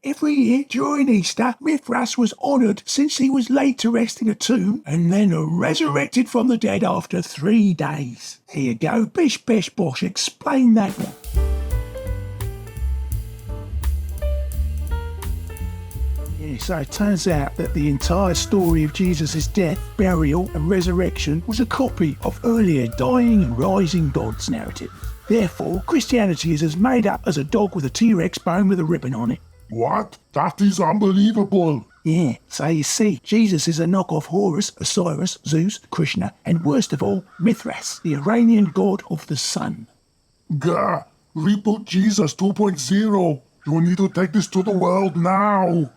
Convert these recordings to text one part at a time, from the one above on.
every year during Easter, Mithras was honoured since he was laid to rest in a tomb and then resurrected from the dead after 3 days. Here you go, bish besh bosh, explain that one. So it turns out that the entire story of Jesus' death, burial and resurrection was a copy of earlier dying and rising gods narrative. Therefore, Christianity is as made up as a dog with a T-Rex bone with a ribbon on it. What? That is unbelievable. Yeah, so you see, Jesus is a knockoff Horus, Osiris, Zeus, Krishna, and worst of all, Mithras, the Iranian god of the sun. Gah, reboot Jesus 2.0. You need to take this to the world now.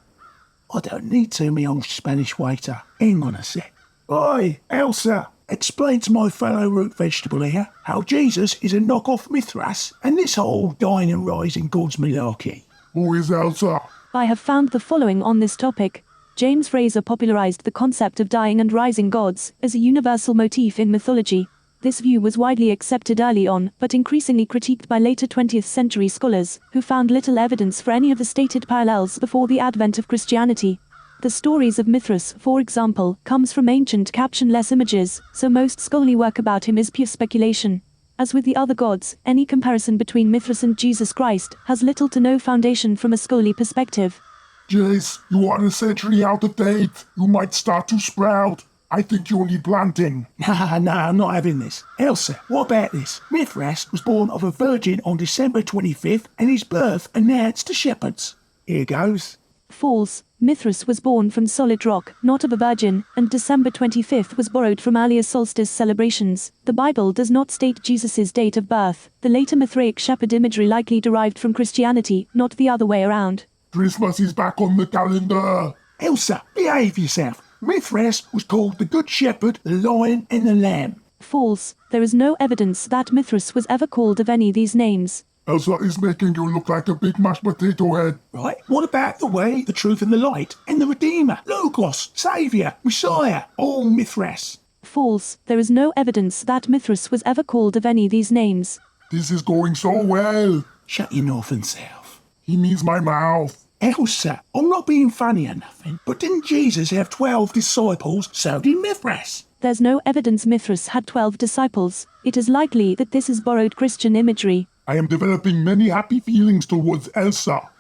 I don't need to, me old Spanish waiter. Hang on a sec. Oi, Elsa, explain to my fellow root vegetable here how Jesus is a knockoff Mithras and this whole dying and rising gods malarkey. Who is Elsa? I have found the following on this topic. James Frazer popularized the concept of dying and rising gods as a universal motif in mythology. This view was widely accepted early on, but increasingly critiqued by later 20th century scholars, who found little evidence for any of the stated parallels before the advent of Christianity. The stories of Mithras, for example, comes from ancient captionless images, so most scholarly work about him is pure speculation. As with the other gods, any comparison between Mithras and Jesus Christ has little to no foundation from a scholarly perspective. Jace, you are a century out of date. You might start to sprout. I think you need planting. No, I'm not having this. Elsa, what about this? Mithras was born of a virgin on December 25th and his birth announced to shepherds. Here goes. False. Mithras was born from solid rock, not of a virgin, and December 25th was borrowed from earlier solstice celebrations. The Bible does not state Jesus' date of birth. The later Mithraic shepherd imagery likely derived from Christianity, not the other way around. Christmas is back on the calendar. Elsa, behave yourself. Mithras was called the Good Shepherd, the Lion and the Lamb. False. There is no evidence that Mithras was ever called of any of these names. Elsa is making you look like a big mashed potato head. Right, what about the way, the truth and the light, and the Redeemer, Logos, Saviour, Messiah, all Mithras? False. There is no evidence that Mithras was ever called of any of these names. This is going so well. Shut your north and south. He means my mouth. Elsa, I'm not being funny or nothing, but didn't Jesus have 12 disciples? So did Mithras. There's no evidence Mithras had 12 disciples. It is likely that this is borrowed Christian imagery. I am developing many happy feelings towards Elsa.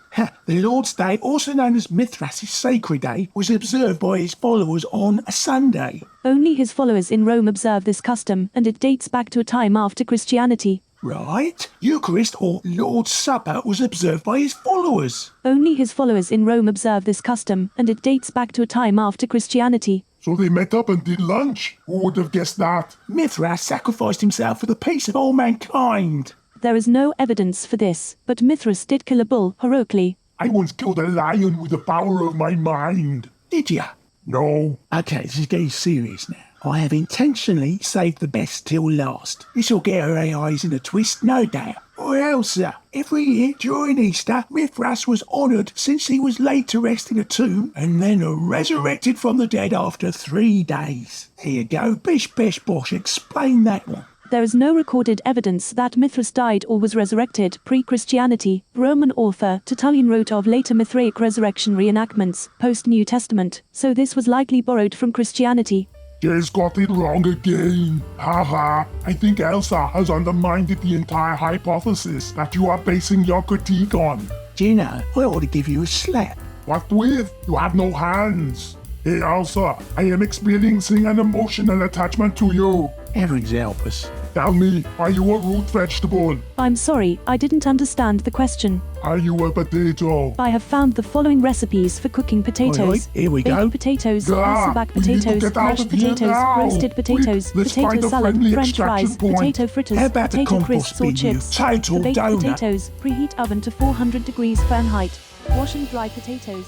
The Lord's Day, also known as Mithras' Sacred Day, was observed by his followers on a Sunday. Only his followers in Rome observe this custom, and it dates back to a time after Christianity. Right. Eucharist or Lord's Supper was observed by his followers. Only his followers in Rome observe this custom, and it dates back to a time after Christianity. So they met up and did lunch. Who would have guessed that? Mithras sacrificed himself for the peace of all mankind. There is no evidence for this, but Mithras did kill a bull heroically. I once killed a lion with the power of my mind. Did ya? No. Okay, this is getting serious now. I have intentionally saved the best till last. This'll get her AIs in a twist, no doubt. Or Elsa, every year during Easter, Mithras was honoured since he was laid to rest in a tomb and then resurrected from the dead after 3 days. Here you go, bish besh bosh, explain that one. There is no recorded evidence that Mithras died or was resurrected pre-Christianity. Roman author Tertullian wrote of later Mithraic resurrection reenactments, post-New Testament, so this was likely borrowed from Christianity. Jay's got it wrong again. Haha, I think Elsa has undermined the entire hypothesis that you are basing your critique on. Do you know, I ought to give you a slap. What with? You have no hands. Hey Elsa, I am experiencing an emotional attachment to you. Heavens help us. Tell me, are you a root vegetable? I'm sorry, I didn't understand the question. Are you a potato? I have found the following recipes for cooking potatoes. Oi, here we baked go. potatoes, Gah, Hasselback we need to potatoes, get out mashed of here potatoes, now. roasted potatoes, Quick, let's potato find a salad, friendly french extraction fries, point. potato fritters, How about the potato compost crisps or bin, you chips. total For baked donut? potatoes, preheat oven to 400 degrees Fahrenheit. Wash and dry potatoes.